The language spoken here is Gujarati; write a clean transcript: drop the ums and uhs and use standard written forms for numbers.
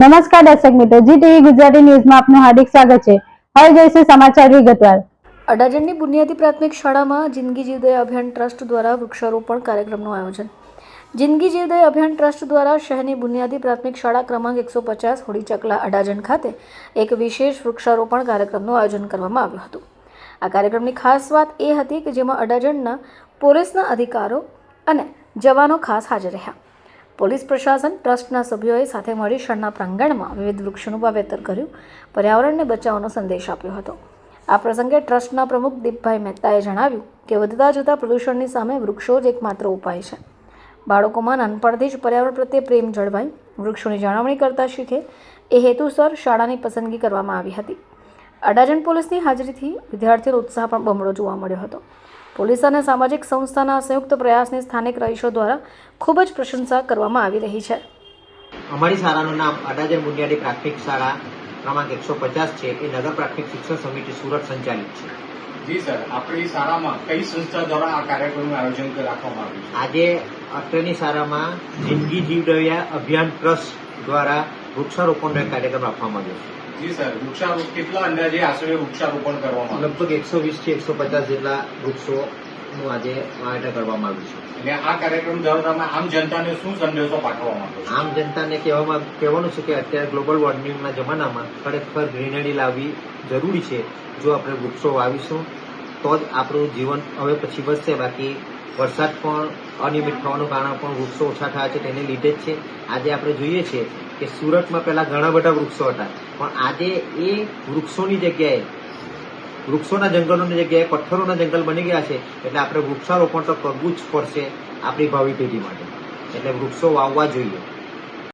નમસ્કાર દર્શક મિત્રો, જી ટીવી ગુજરાતી ન્યૂઝમાં આપનું હાર્દિક સ્વાગત છે। હવે જોઈશું સમાચાર વિગતવાર। અડાજણની બુનિયાદી પ્રાથમિક શાળામાં જિંદગી જીવદય અભિયાન ટ્રસ્ટ દ્વારા વૃક્ષારોપણ કાર્યક્રમનું આયોજન। જિંદગી જીવદય અભિયાન ટ્રસ્ટ દ્વારા શહેરની બુનિયાદી પ્રાથમિક શાળા ક્રમાંક 150 હોડી ચકલા અડાજણ ખાતે એક વિશેષ વૃક્ષારોપણ કાર્યક્રમનું આયોજન કરવામાં આવ્યું હતું। આ કાર્યક્રમની ખાસ વાત એ હતી કે જેમાં અડાજણના પોલીસના અધિકારીઓ અને જવાનો ખાસ હાજર રહ્યા। પોલીસ પ્રશાસન ટ્રસ્ટના સભ્યોએ સાથે મળી શાળાના પ્રાંગણમાં વિવિધ વૃક્ષોનું વાવેતર કર્યું, પર્યાવરણને બચાવવાનો સંદેશ આપ્યો હતો। આ પ્રસંગે ટ્રસ્ટના પ્રમુખ દીપભાઈ મહેતાએ જણાવ્યું કે વધતા જતા પ્રદૂષણની સામે વૃક્ષો જ એકમાત્ર ઉપાય છે। બાળકોમાં નાનપણથી જ પર્યાવરણ પ્રત્યે પ્રેમ જળવાઈ વૃક્ષોની જાળવણી કરતા શીખે એ હેતુસર શાળાની પસંદગી કરવામાં આવી હતી। અડાજણ પોલીસની હાજરીથી વિદ્યાર્થીઓનો ઉત્સાહ પણ બમણો જોવા મળ્યો હતો। પોલીસ અને સામાજિક સંસ્થાના સંયુક્ત પ્રયાસની સ્થાનિક રહીશો દ્વારા ખૂબ જ પ્રશંસા કરવામાં આવી રહી છે। અમારી શાળાનું નામ અડાજણ બુનિયાદી પ્રાથમિક શાળા ક્રમાંક 150 છે। એ નગર પ્રાથમિક શિક્ષણ સમિતિ સુરત સંચાલિત છે। જી સર, આપણી શાળામાં કઈ સંસ્થા દ્વારા આ કાર્યક્રમનું આયોજન રાખવામાં આવ્યું છે? આજે અત્રેની શાળામાં જિંદગી જીવદય અભિયાન ટ્રસ્ટ દ્વારા વૃક્ષારોપણનો એક કાર્યક્રમ રાખવામાં આવ્યો છે। જી સર, વૃક્ષારોપણ કેટલા અંદાજે આશરે વૃક્ષારોપણ કરવામાં આવ્યું? લગભગ 120 થી 150 જેટલા વૃક્ષોનું આજે વાવેતર કરવામાં આવ્યું છે। અને આ કાર્યક્રમ દ્વારા તમે આમ જનતાને શું સંદેશો પાઠવવા માંગો છો? આમ જનતાને કહેવાનું છે કે અત્યારે ગ્લોબલ વોર્મિંગના જમાનામાં ખરેખર ગ્રીનરી લાવવી જરૂરી છે। જો આપણે વૃક્ષો વાવીશું તો જ આપણું જીવન હવે પછી બચશે। બાકી વરસાદ પણ અનિયમિત થવાનું કારણ પણ વૃક્ષો ઓછા થયા છે તેને લીધે જ છે। આજે આપણે જોઈએ છીએ કે સુરતમાં પહેલા ઘણા બધા વૃક્ષો હતા, પણ આજે એ વૃક્ષોની જગ્યાએ વૃક્ષોના જંગલોની જગ્યાએ પથ્થરોના જંગલ બની ગયા છે। એટલે આપણે વૃક્ષારોપણ તો કરવું જ પડશે આપણી ભાવિ પેઢી માટે। એટલે વૃક્ષો વાવવા જોઈએ।